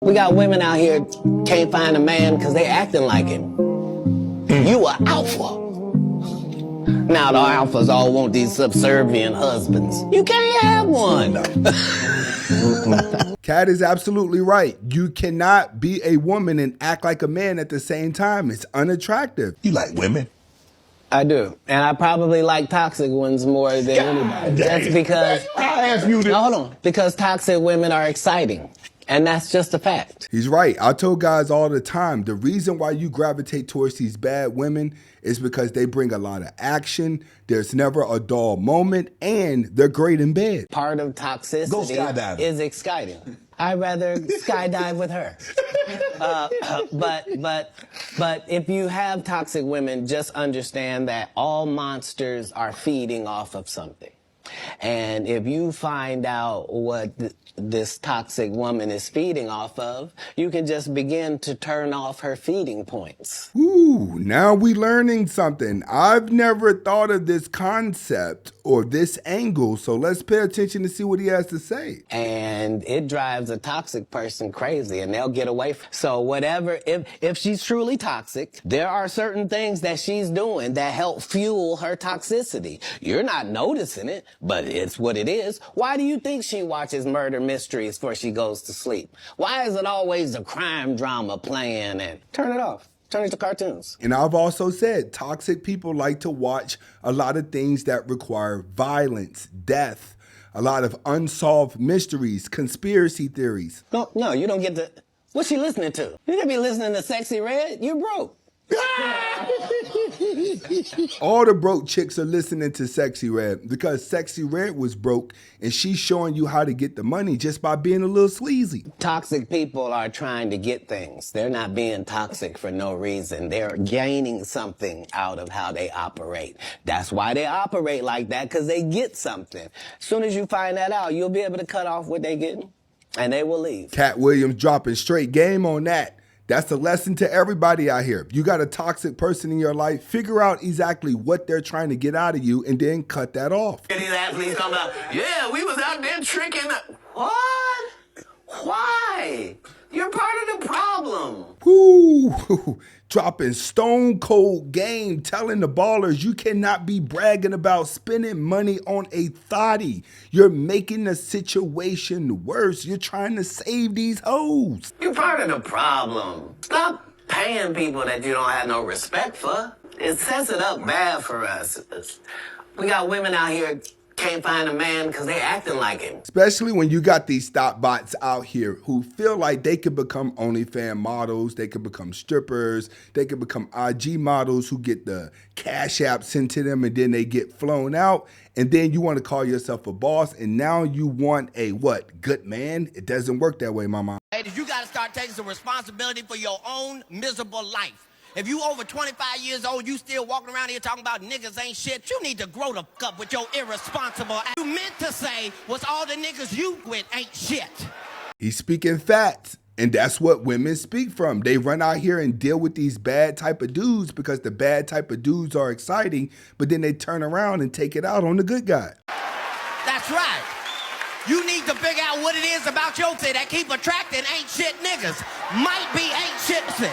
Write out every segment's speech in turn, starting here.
We got women out here can't find a man because they acting like him. You are alpha. Now the alphas all want these subservient husbands. You can't have one. Katt is absolutely right. You cannot be a woman and act like a man at the same time. It's unattractive. You like women? I do. And I probably like toxic ones more than anybody. That's because... I asked you this. Hold on. Because toxic women are exciting. And that's just a fact. He's right. I tell guys all the time, the reason why you gravitate towards these bad women is because they bring a lot of action. There's never a dull moment, and they're great in bed. Part of toxicity is exciting. I'd rather skydive with her. But if you have toxic women, just understand that all monsters are feeding off of something. And if you find out what this toxic woman is feeding off of, you can just begin to turn off her feeding points. Ooh, now we learning something. I've never thought of this concept or this angle, so let's pay attention to see what he has to say. And it drives a toxic person crazy, and they'll get away from. So whatever, if she's truly toxic, there are certain things that she's doing that help fuel her toxicity. You're not noticing it, but it's what it is. Why do you think she watches murder mysteries before she goes to sleep? Why is it always a crime drama playing? And turn it off. Turn it to cartoons. And I've also said toxic people like to watch a lot of things that require violence, death, a lot of unsolved mysteries, conspiracy theories. No, you don't get to. What's she listening to? You gonna be listening to Sexy Red? You broke. All the broke chicks are listening to Sexy Red because Sexy Red was broke and she's showing you how to get the money just by being a little sleazy. Toxic people are trying to get things. They're not being toxic for no reason. They're gaining something out of how they operate. That's why they operate like that, because they get something. As soon as you find that out, you'll be able to cut off what they're getting, and they will leave. Katt Williams dropping straight game on that. That's a lesson to everybody out here. If you got a toxic person in your life, figure out exactly what they're trying to get out of you and then cut that off. These athletes come out, yeah, we was out there tricking. What? Why? You're part of the problem. Woo! Dropping stone cold game, telling the ballers you cannot be bragging about spending money on a thotty. You're making the situation worse. You're trying to save these hoes. You're part of the problem. Stop paying people that you don't have no respect for. It sets it up bad for us. We got women out here can't find a man because they acting like him. Especially when you got these stop bots out here who feel like they could become OnlyFans models, they could become strippers, they could become IG models who get the cash app sent to them and then they get flown out. And then you want to call yourself a boss and now you want a what? Good man? It doesn't work that way, mama. Ladies, you got to start taking some responsibility for your own miserable life. If you over 25 years old, you still walking around here talking about niggas ain't shit, you need to grow the fuck up with your irresponsible ass. You meant to say was all the niggas you with ain't shit. He's speaking facts. And that's what women speak from. They run out here and deal with these bad type of dudes because the bad type of dudes are exciting, but then they turn around and take it out on the good guy. That's right. You need to figure out what it is about your shit that keep attracting ain't shit niggas. Might be ain't shit shit.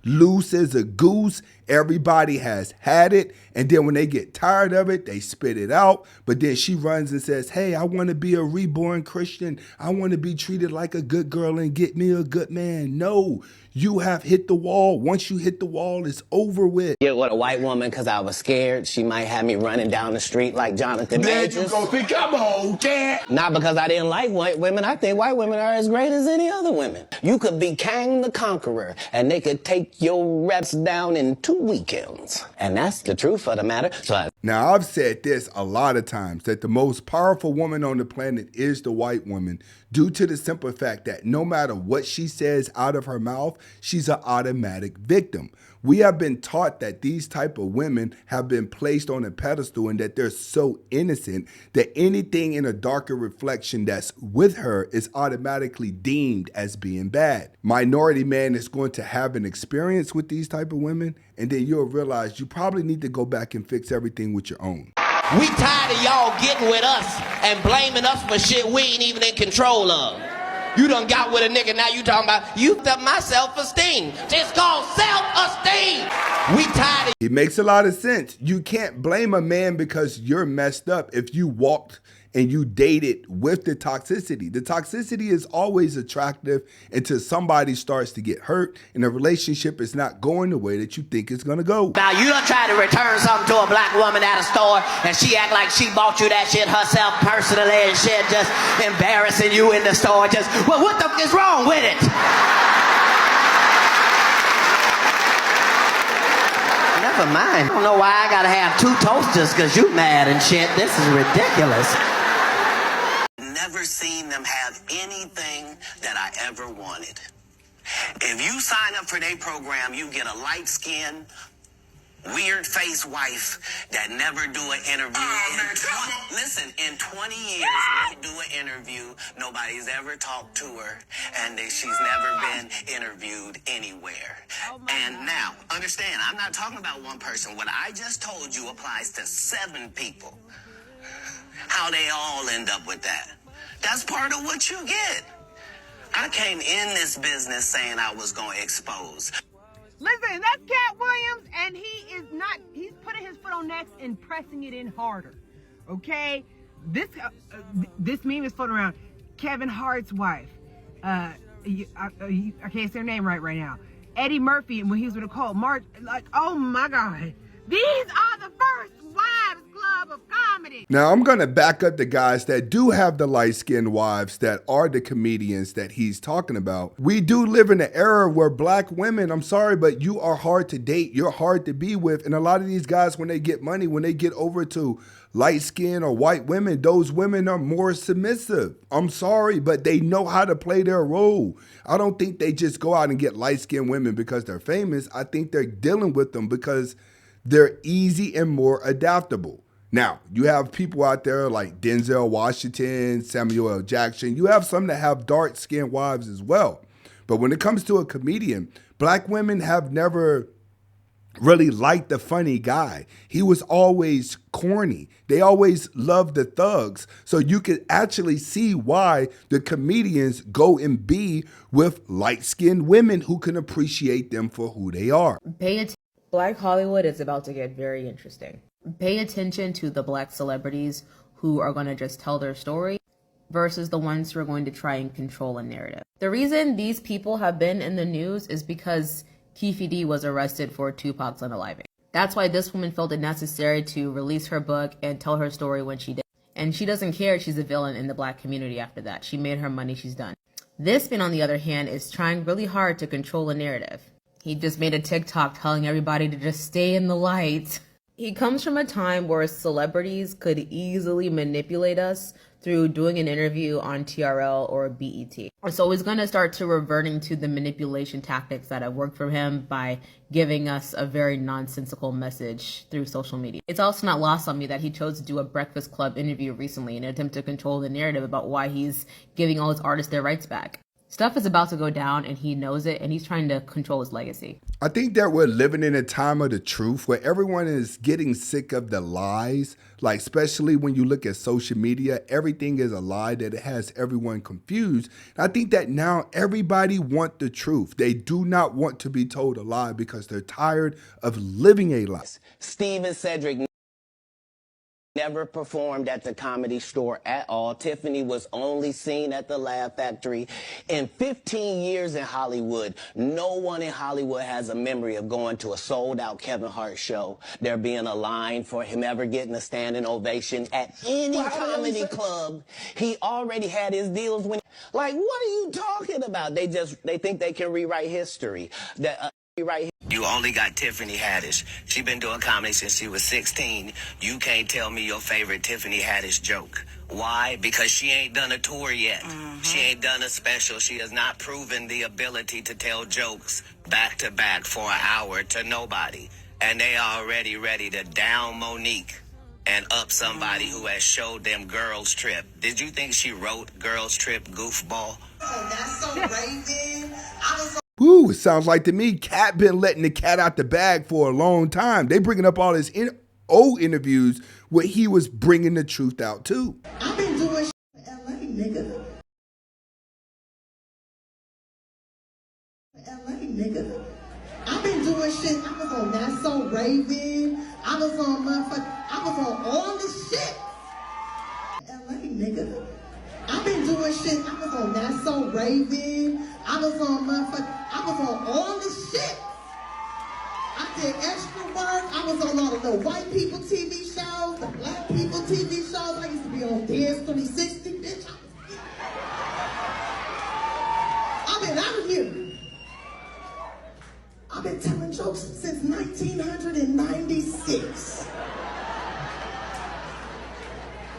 Loose as a goose. Everybody has had it. And then when they get tired of it, they spit it out. But then she runs and says, hey, I want to be a reborn Christian. I want to be treated like a good girl and get me a good man. No, you have hit the wall. Once you hit the wall, it's over with. Get with a white woman because I was scared. She might have me running down the street like Jonathan Majors. There you go. See, come on, Katt. Not because I didn't like white women. I think white women are as great as any other women. You could be Kang the Conqueror, and they could take your reps down in 2 weekends. And that's the truth of the matter. Now, I've said this a lot of times, that the most powerful woman on the planet is the white woman, due to the simple fact that no matter what she says out of her mouth, she's an automatic victim. We have been taught that these type of women have been placed on a pedestal and that they're so innocent that anything in a darker reflection that's with her is automatically deemed as being bad. Minority Man is going to have an experience with these type of women, and then you'll realize you probably need to go back and fix everything with your own. We tired of y'all getting with us and blaming us for shit we ain't even in control of. You done got with a nigga, now you talking about, you up my self-esteem. It's called self-esteem. We tired of. It makes a lot of sense. You can't blame a man because you're messed up if you walked and you dated with the toxicity. The toxicity is always attractive until somebody starts to get hurt and the relationship is not going the way that you think it's gonna go. Now you done tried to return something to a black woman at a store and she act like she bought you that shit herself personally and shit, just embarrassing you in the store. Just, well, what the f is wrong with it? Never mind. I don't know why I gotta have two toasters because you mad and shit. This is ridiculous. Never seen them have anything that I ever wanted. If you sign up for their program, you get a light-skinned, weird-faced wife that never do an interview. Listen, in 20 years, won't do an interview. Nobody's ever talked to her, and she's never been interviewed anywhere. And now, understand, I'm not talking about one person. What I just told you applies to 7 people. How they all end up with that. That's part of what you get. I came in this business saying I was going to expose. Listen, that's Katt Williams, and he's putting his foot on next and pressing it in harder. Okay? This meme is floating around. Kevin Hart's wife. I can't say her name right now. Eddie Murphy, when he was with Nicole. Like, oh my God. These are the first wives club of comedy. Now, I'm going to back up the guys that do have the light-skinned wives that are the comedians that he's talking about. We do live in an era where black women, I'm sorry, but you are hard to date. You're hard to be with. And a lot of these guys, when they get money, when they get over to light-skinned or white women, those women are more submissive. I'm sorry, but they know how to play their role. I don't think they just go out and get light-skinned women because they're famous. I think they're dealing with them because they're easy and more adaptable. Now, you have people out there like Denzel Washington, Samuel L. Jackson. You have some that have dark-skinned wives as well. But when it comes to a comedian, black women have never really liked the funny guy. He was always corny. They always loved the thugs. So you could actually see why the comedians go and be with light-skinned women who can appreciate them for who they are. Black Hollywood is about to get very interesting. Pay attention to the black celebrities who are going to just tell their story versus the ones who are going to try and control a narrative. The reason these people have been in the news is because Keefe D was arrested for Tupac's unaliving. That's why this woman felt it necessary to release her book and tell her story when she did. And she doesn't care if she's a villain in the black community after that. She made her money, she's done. This man, on the other hand, is trying really hard to control a narrative. He just made a TikTok telling everybody to just stay in the light. He comes from a time where celebrities could easily manipulate us through doing an interview on TRL or BET. So he's going to start to reverting to the manipulation tactics that have worked for him by giving us a very nonsensical message through social media. It's also not lost on me that he chose to do a Breakfast Club interview recently in an attempt to control the narrative about why he's giving all his artists their rights back. Stuff is about to go down and he knows it, and he's trying to control his legacy. I think that we're living in a time of the truth where everyone is getting sick of the lies. Like, especially when you look at social media, everything is a lie that it has everyone confused. And I think that now everybody wants the truth. They do not want to be told a lie because they're tired of living a lie. Steven Cedric never performed at the Comedy Store at all. Tiffany was only seen at the Laugh Factory. In 15 years in Hollywood, no one in Hollywood has a memory of going to a sold-out Kevin Hart show, there being a line for him ever getting a standing ovation at any comedy club. He already had his deals when, like, what are you talking about? They think they can rewrite history. You only got Tiffany Haddish. She been doing comedy since she was 16. You can't tell me your favorite Tiffany Haddish joke. Why? Because she ain't done a tour yet. She ain't done a special. She has not proven the ability to tell jokes back to back for an hour to nobody. And they already ready to down Monique and up somebody who has showed them Girls Trip. Did you think she wrote Girls Trip, goofball? Oh, that's so Raven. Woo, it sounds like to me, Katt been letting the cat out the bag for a long time. They bringing up all his old interviews where he was bringing the truth out too. I've been doing in LA, nigga. LA, nigga. I've been doing shit. I was on That's So Raven. I was on all this shit. LA, nigga. I've been doing shit. I was on That's So Raven. I was on all this shit. I did extra work. I was on all the white people TV shows, the black people TV shows. I used to be on Dance 360, bitch. I've been out here. I've been telling jokes since 1996.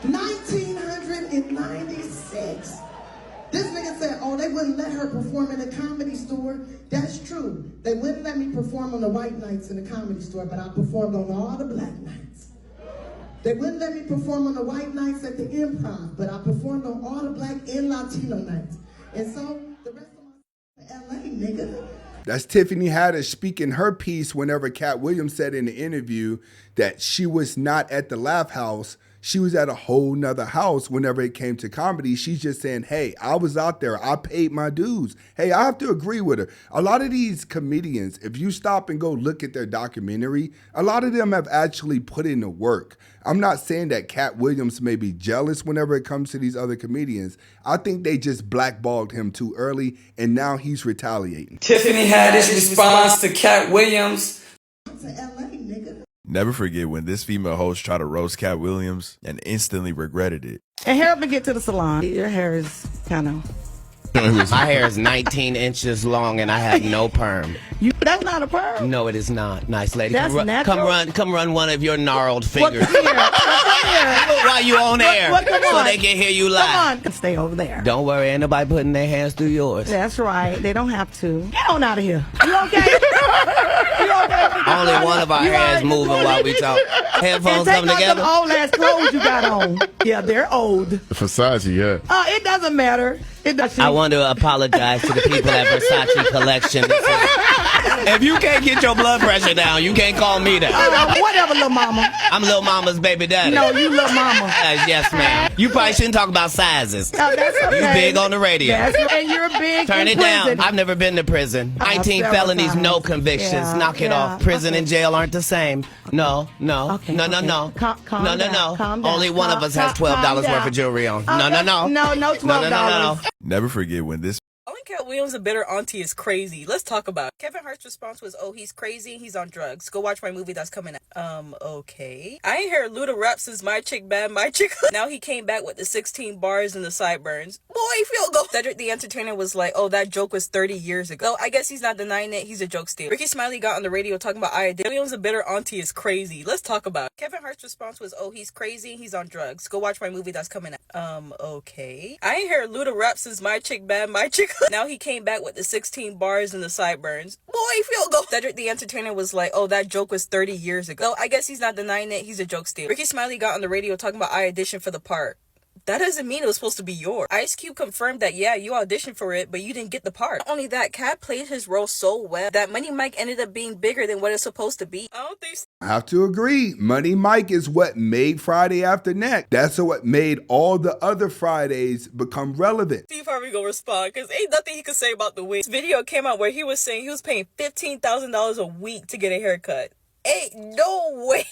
1996. This nigga said, oh, they wouldn't let her perform in the Comedy Store. That's true. They wouldn't let me perform on the white nights in the Comedy Store, but I performed on all the black nights. They wouldn't let me perform on the white nights at the Improv, but I performed on all the black and Latino nights. And so, the rest of my LA, nigga. That's Tiffany Haddish speaking her piece whenever Katt Williams said in the interview that she was not at the Laugh House. She was at a whole nother house whenever it came to comedy. She's just saying, hey, I was out there. I paid my dues. Hey, I have to agree with her. A lot of these comedians, if you stop and go look at their documentary, a lot of them have actually put in the work. I'm not saying that Katt Williams may be jealous whenever it comes to these other comedians. I think they just blackballed him too early, and now he's retaliating. Tiffany Haddish responds to Katt Williams. To LA, nigga. Never forget when this female host tried to roast Katt Williams and instantly regretted it. And help me get to the salon. Your hair is kind of... My hair is 19 inches long and I have no perm. That's not a perm. No, it is not. Nice lady. That's natural. Come run one of your gnarled fingers. Come here. While you on air. Come so on. they can hear you live. Come on. Stay over there. Don't worry, ain't nobody putting their hands through yours. That's right. They don't have to. Get on out of here. You okay? You okay? Only one of our hands moving while we talk. Headphones come together. Them old ass clothes you got on. Yeah, they're old. Versace, yeah. It doesn't matter. I want to apologize to the people at Versace Collection. If you can't get your blood pressure down, you can't call me that. Whatever, little mama. I'm Lil Mama's baby daddy. No, you little mama. Yes, ma'am. You probably shouldn't talk about sizes. No, that's okay. You big on the radio. And you're big Turn in it down. prison. I've never been to prison. 19 felonies, no convictions. Yeah, Knock it off. Prison and jail aren't the same. No. Okay, No. Calm No. down. Calm down. Only one of us has $12 worth of jewelry on. No. No, $12. No. Never forget when this Calling Katt Williams a bitter auntie is crazy. Let's talk about it. Kevin Hart's response was, oh, he's crazy, he's on drugs. Go watch my movie that's coming out. Okay. I ain't heard Luda rap since My Chick Bad, My Chick. Now he came back with the 16 bars and the sideburns. Boy, feel go. Cedric the Entertainer was like, oh, that joke was 30 years ago. So I guess he's not denying it. He's a joke stealer. Ricky Smiley got on the radio talking about Williams a bitter auntie is crazy. Let's talk about it. Kevin Hart's response was, oh, he's crazy, he's on drugs. Go watch my movie that's coming out. Okay. I ain't heard Luda rap since My Chick Bad, My Chick. Now he came back with the 16 bars and the sideburns. Boy, feel go. Cedric the Entertainer was like, oh, that joke was 30 years ago. So I guess he's not denying it. He's a joke stealer. Ricky Smiley got on the radio talking about I auditioned for the part. That doesn't mean it was supposed to be yours. Ice Cube confirmed that, yeah, you auditioned for it, but you didn't get the part. Not only that, Katt played his role so well that Money Mike ended up being bigger than what it's supposed to be. I don't think so. I have to agree. Money Mike is what made Friday After Next. That's what made all the other Fridays become relevant. Steve Harvey gonna respond, because ain't nothing he could say about the wig. This video came out where he was saying he was paying $15,000 a week to get a haircut. Ain't no way.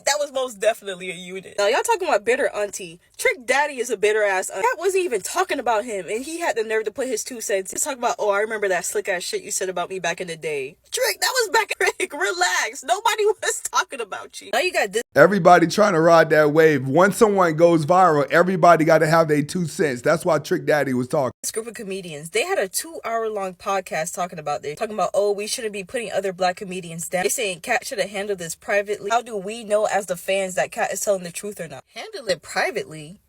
That was most definitely a unit. Now, y'all talking about bitter auntie. Trick Daddy is a bitter ass auntie. That wasn't even talking about him, and he had the nerve to put his 2 cents. He's talking about, oh, I remember that slick ass shit you said about me back in the day. Trick, that was back. Trick, relax. Nobody was talking about you. Now you got this. Everybody trying to ride that wave. Once someone goes viral, everybody got to have their 2 cents. That's why Trick Daddy was talking. This group of comedians, they had a 2-hour-long podcast talking about this. Talking about, oh, we shouldn't be putting other black comedians down. They saying Katt should have handled this privately. How do we know as the fans that Katt is telling the truth or not? Handle it privately?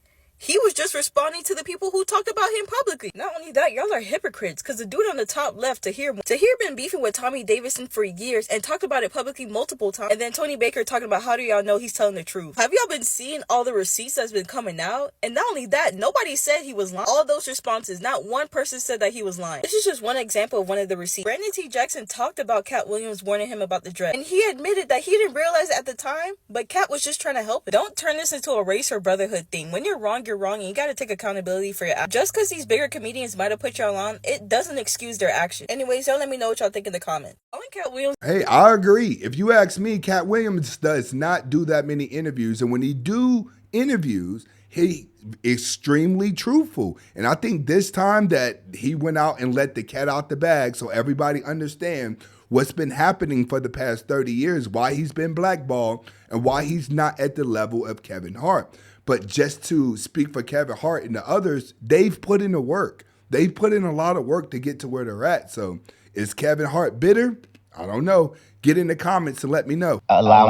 He was just responding to the people who talked about him publicly. Not only that, y'all are hypocrites, because the dude on the top left, Tahir been beefing with Tommy Davidson for years and talked about it publicly multiple times. And then Tony Baker talking about, how do y'all know he's telling the truth? Have y'all been seeing all the receipts that's been coming out? And not only that, nobody said he was lying. All those responses, not one person said that he was lying. This is just one example of one of the receipts. Brandon T. Jackson talked about Katt Williams warning him about the dread. And he admitted that he didn't realize it at the time, but Katt was just trying to help him. Don't turn this into a race or brotherhood thing. When you're wrong, you're wrong and you gotta take accountability for your actions. Just because these bigger comedians might have put y'all on, it doesn't excuse their action. Anyways, y'all let me know what y'all think in the comments. Katt Williams. Hey, I agree. If you ask me, Katt Williams does not do that many interviews. And when he do interviews, he extremely truthful. And I think this time that he went out and let the cat out the bag so everybody understand what's been happening for the past 30 years, why he's been blackballed and why he's not at the level of Kevin Hart. But just to speak for Kevin Hart and the others, they've put in the work. They've put in a lot of work to get to where they're at. So is Kevin Hart bitter? I don't know. Get in the comments and let me know. I allow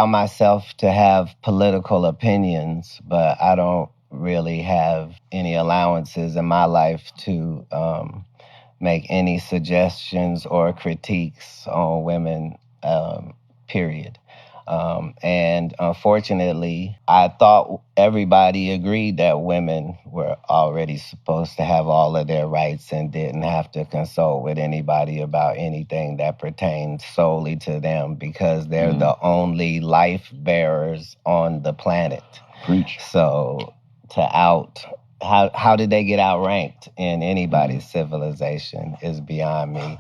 myself to have political opinions, but I don't really have any allowances in my life to make any suggestions or critiques on women, period. And unfortunately, I thought everybody agreed that women were already supposed to have all of their rights and didn't have to consult with anybody about anything that pertains solely to them because they're the only life bearers on the planet. Preach. So how did they get outranked in anybody's civilization is beyond me.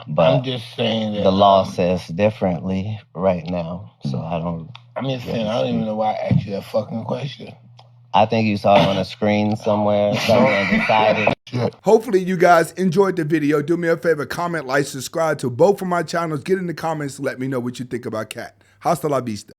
But I'm just saying that the law says differently right now, so I don't. I'm just saying I don't even know why I asked you that fucking question. I think you saw it on a screen somewhere. Someone decided. Hopefully you guys enjoyed the video. Do me a favor, comment, like, subscribe to both of my channels. Get in the comments and let me know what you think about Katt. Hasta la vista.